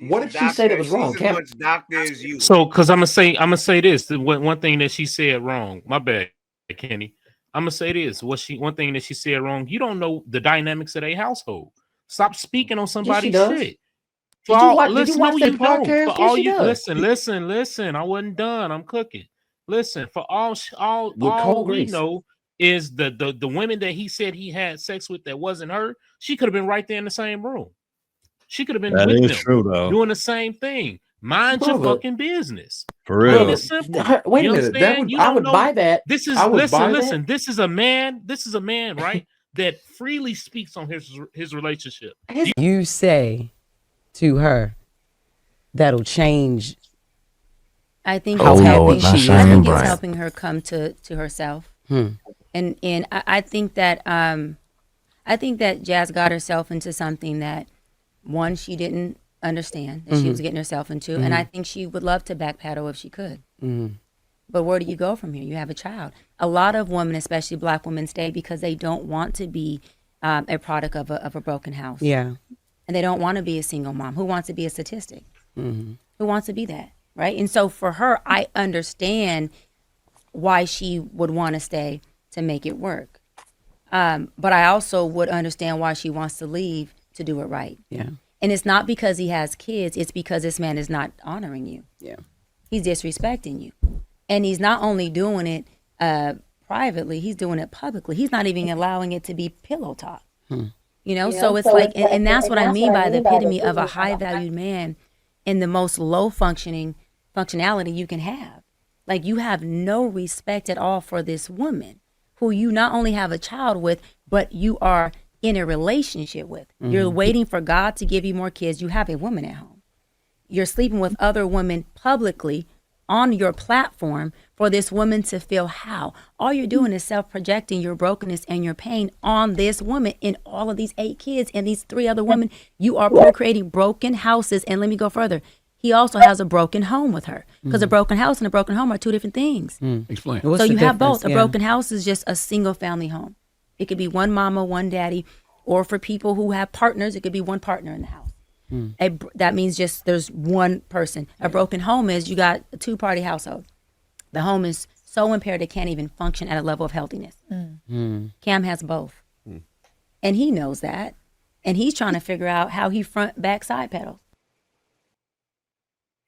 What did she say that was wrong? She's as much doctor as you. So, because I'm gonna say this. One thing that she said wrong. My bad, Kenny. I'm gonna say this. One thing that she said wrong. You don't know the dynamics of their household. Stop speaking on Yes, she somebody's does. shit. Did you Listen, no, watch that you don't. podcast? For Yes, all she you does. listen. I wasn't done. I'm cooking. Listen, for With all cold we grease. know is the women that he said he had sex with that wasn't her. She could have been right there in the same room. She could have been That with is them true though. doing the same thing. Mind your Brother, fucking business. For Plain real. and simple. wait You a minute. That understand? would You I don't would know. buy that. This I is would buy that. listen. This is a man. This is a man, right? That freely speaks on his relationship. You say to her that'll change I think how it's happy helping. she I is think in it's Bryant. helping her come to herself. Hmm. And I think that Jazz got herself into something that one, she didn't understand that she was getting herself into, and I think she would love to backpedal if she could. But where do you go from here? You have a child. A lot of women, especially Black women, stay because they don't want to be a product of a broken house. Yeah. And they don't want to be a single mom. Who wants to be a statistic? Who wants to be that, right? And so for her, I understand why she would want to stay to make it work. But I also would understand why she wants to leave to do it right. Yeah. And it's not because he has kids. It's because this man is not honoring you. Yeah. He's disrespecting you. And he's not only doing it privately, he's doing it publicly. He's not even allowing it to be pillow talk. You know, so it's like, and that's what I mean by the epitome of a high valued man in the most low functionality you can have. Like, you have no respect at all for this woman who you not only have a child with, but you are in a relationship with. You're waiting for God to give you more kids. You have a woman at home. You're sleeping with other women publicly on your platform for this woman to feel how. All you're doing is self-projecting your brokenness and your pain on this woman and all of these 8 kids and these 3 other women. You are procreating broken houses. And let me go further. He also has a broken home with her, because a broken house and a broken home are 2 different things. Explain. What's So the you have difference? both. A broken house is just a single family home. It could be one mama, one daddy, or for people who have partners, it could be one partner in the house. That means just there's one person. A broken home is you got a 2-party household. The home is so impaired it can't even function at a level of healthiness. Cam has both. And he knows that. And he's trying to figure out how he front, back, side pedals.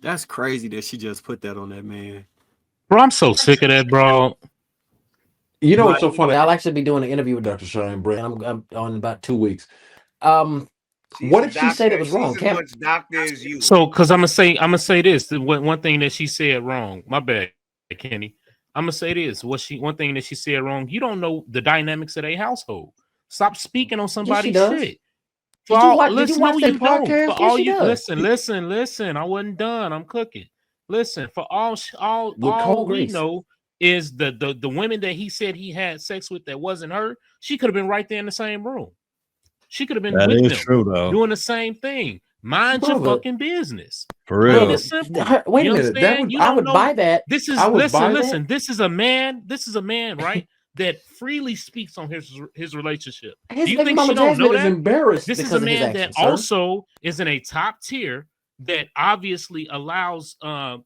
That's crazy that she just put that on that man. Bro, I'm so sick of that, bro. You know what's so funny? I'll actually be doing an interview with Dr. Cheyenne, Bryant. I'm on in about 2 weeks. What did she say that was wrong? She's as much doctor as you. So, because I'm gonna say this. One thing that she said wrong. My bad, Kenny. I'm gonna say this. One thing that she said wrong. You don't know the dynamics of their household. Stop speaking on somebody's does. shit. Did you watch that podcast? For Yes, all she you does. listen. I wasn't done. I'm cooking. Listen, for all cold we grease. know is the women that he said he had sex with that wasn't her. She could have been right there in the same room. She could have been That with is them true though. doing the same thing. Mind your Brother. fucking business. For Plain real. and simple. Wait You a minute. understand? You I don't would know. buy that. This is I would buy that. listen. This is a man, right? That freely speaks on his relationship. His Do you baby think mama she don't Jasmine know is that? embarrassed This is because a of his man that actions, sir. also is in a top tier that obviously allows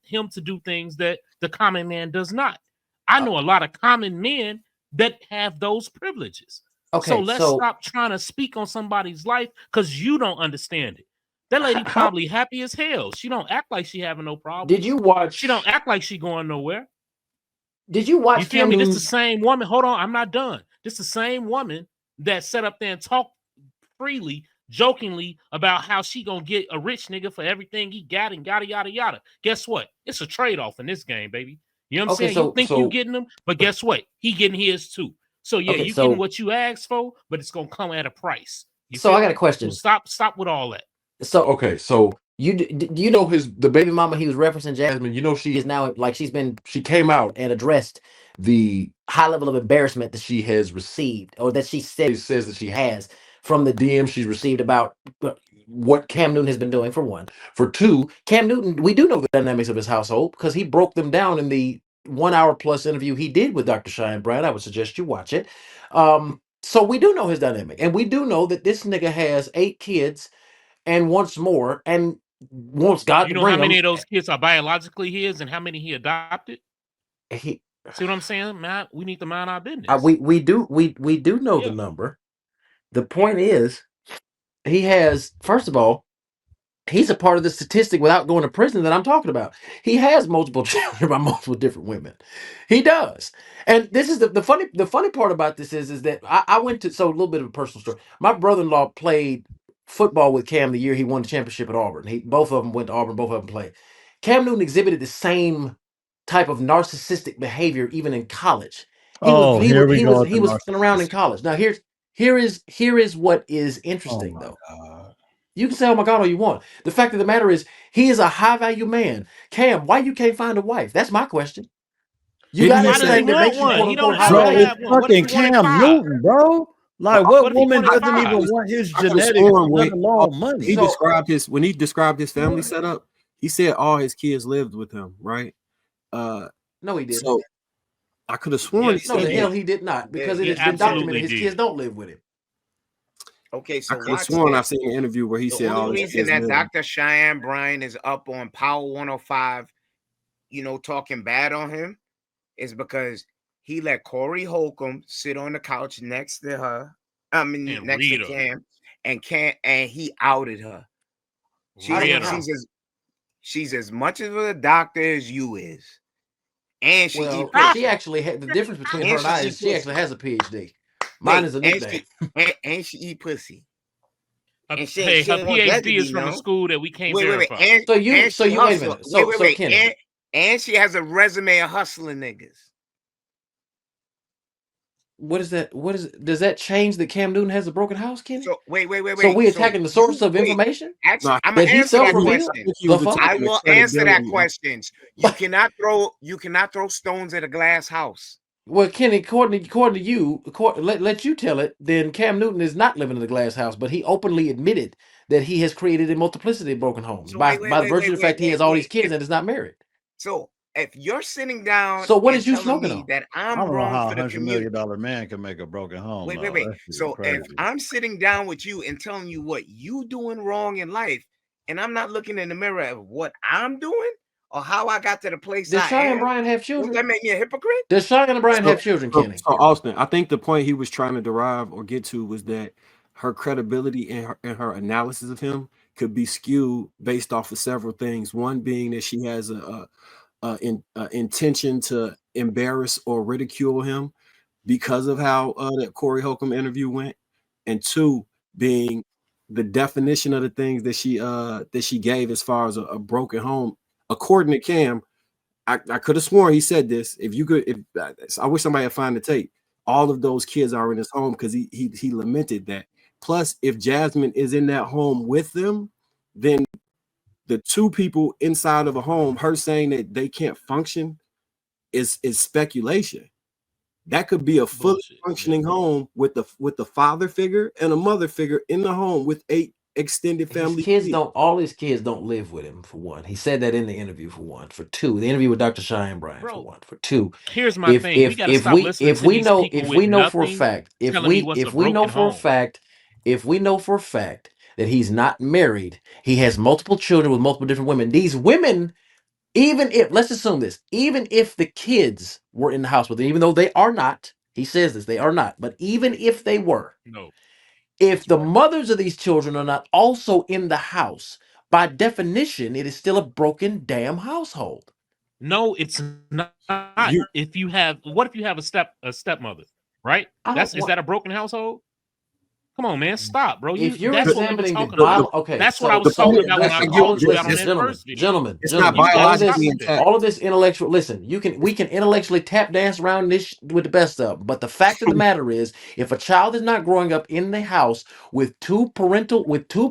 him to do things that the common man does not. I know a lot of common men that have those privileges. Okay, So let's stop trying to speak on somebody's life because you don't understand it. That lady probably happy as hell. She don't act like she having no problem. Did you watch? She don't act like she going nowhere. Did you watch? You feel me? This is the same woman. Hold on, I'm not done. This is the same woman that sat up there and talked freely, jokingly about how she gonna get a rich nigga for everything he got and yada yada yada. Guess what? It's a trade-off in this game, baby. You know what I'm saying? You think you getting them, but guess what? He getting his too. So yeah, you getting what you asked for, but it's gonna come at a price. I got a question. So stop with all that. So you know the baby mama he was referencing, Jasmine. You know she is now like she came out and addressed the high level of embarrassment that she has received, or that she says that she has from the DM she's received about what Cam Newton has been doing. For one, for two, Cam Newton, we do know the dynamics of his household because he broke them down in the 1 hour plus interview he did with Dr. Cheyenne Bryant. I would suggest you watch it. So we do know his dynamic, and we do know that this nigga has 8 kids and wants more. And wants God You to know how bring many him. of those kids are biologically his and how many he adopted? He, See what I'm saying, Matt? We need to mind our business. we do know the number. The point is, he has, first of all, he's a part of the statistic without going to prison that I'm talking about. He has multiple children by multiple different women. He does. And this is the funny part about this is that I went to, so a little bit of a personal story. My brother-in-law played football with Cam the year he won the championship at Auburn. Both of them went to Auburn, both of them played. Cam Newton exhibited the same type of narcissistic behavior even in college. He was fucking around in college. Now here is what is interesting though. God. You can say, "Oh my God," all you want. The fact of the matter is, he is a high value man. Cam, why you can't find a wife? That's my question. You Didn't got he Why does he everything that want makes you one? quote He unquote don't high have Bro, to value. it's have one. What if he fucking wanted Cam 5? Newton, bro. Like, What what if he woman wanted doesn't 5? even want his I could've genetics, sworn let alone money? he So- described his family setup. He said all his kids lived with him, right? No, he didn't. So I could have sworn Yes, he No, said the he hell that. he did not, because He it has been absolutely documented his did. kids don't live with him. Okay, I so could have watch sworn this. I've seen an interview where he The said all only his reason kids that lived. Dr. Cheyenne Bryant is up on Power 105, talking bad on him, is because he let Corey Holcomb sit on the couch next to her. I mean, And next to read her. Cam, and he outed her. Read her. She's as much of a doctor as you is, and she Well, eat pussy. she actually had the difference between And her and I she is eat she actually pussy. has a PhD. Mine is a And nickname. and she eat pussy. And she Hey, her don't want that to PhD is be from a known. school that we can't Wait, verify. and So you and she wait a hustle. minute. So Kenny, and she has a resume of hustling niggas. does that change that Cam Newton has a broken house, Kenny? So wait. So we attacking the source of information? Actually, No, I'm that gonna he answer that self-revealed? question. think he was The fuck? I attacking the will answer that credibility. questions. You cannot throw stones at a glass house. Well, Kenny, according to you, let you tell it. Then Cam Newton is not living in the glass house, but he openly admitted that he has created a multiplicity of broken homes So by virtue of the fact he has all these kids If, and is not married. so if you're sitting down So what and is you telling smoking me on? that I I'm don't know wrong how for the $100 community. million man can make a broken home. Wait. That shit So crazy. if I'm sitting down with you and telling you what you doing wrong in life, and I'm not looking in the mirror of what I'm doing or how I got to the place Does I Cheyenne am, Bryant have won't children? that make me a hypocrite? Does Cheyenne Bryant have children, Kenny? So Austin, I think the point he was trying to derive or get to was that her credibility and her analysis of him could be skewed based off of several things. One being that she has a intention to embarrass or ridicule him because of how that Corey Holcomb interview went, and two being the definition of the things that she gave as far as a broken home. According to Cam, I could have sworn he said this. I wish somebody had find the tape. All of those kids are in his home because he lamented that. Plus, if Jasmine is in that home with them, then the two people inside of a home, her saying that they can't function is speculation. That could be a fully functioning home with the father figure and a mother figure in the home with 8 extended family. All his kids don't live with him, for one. He said that in the interview, for one. For two, the interview with Dr. Cheyenne Bryant, for one. For two, Here's my thing. We gotta stop listening to these people if with we know for a nothing fact, telling me what's a if we know broken for a home. fact, if we know for a fact that he's not married, he has multiple children with multiple different women. These women, even if, let's assume this, even if the kids were in the house with him, even though they are not, he says this, they are not, but even if they were, No. if the mothers of these children are not also in the house, by definition, it is still a broken damn household. No, it's not. What if you have a stepmother, right? Is that a broken household? Come on, man, stop, bro. If you're that's what we were examining talking the about. okay, That's what I was talking about when I called you out on that first video. Gentlemen, It's not all biologically intact. all of this intellectual. Listen, we can intellectually tap dance around this with the best of them, but the fact of the matter is, if a child is not growing up in the house with two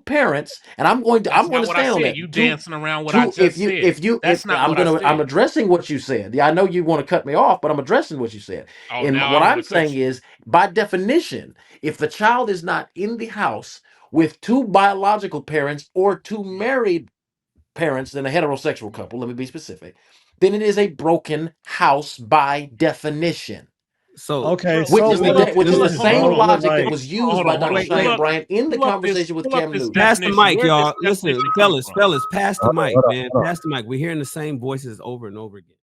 parents, and I'm going to stand on that. You dancing around what I just said. I'm addressing what you said. I know you want to cut me off, but I'm addressing what you said. Oh, and now what I I'm saying is, by definition, if the child is not in the house with two biological parents or two married parents than a heterosexual couple, let me be specific, then it is a broken house by definition. So Okay, Which so is pull the, up- which is pull the up- same hold on, logic like, that was used hold by on, Dr. wait, Cheyenne Bryant in the pull up this- conversation with pull up Cam this Newton. pass the definition. mic, Where y'all. this Listen, definition come from? fellas, pass the mic, hold on, man. hold on. Pass the mic. We're hearing the same voices over and over again.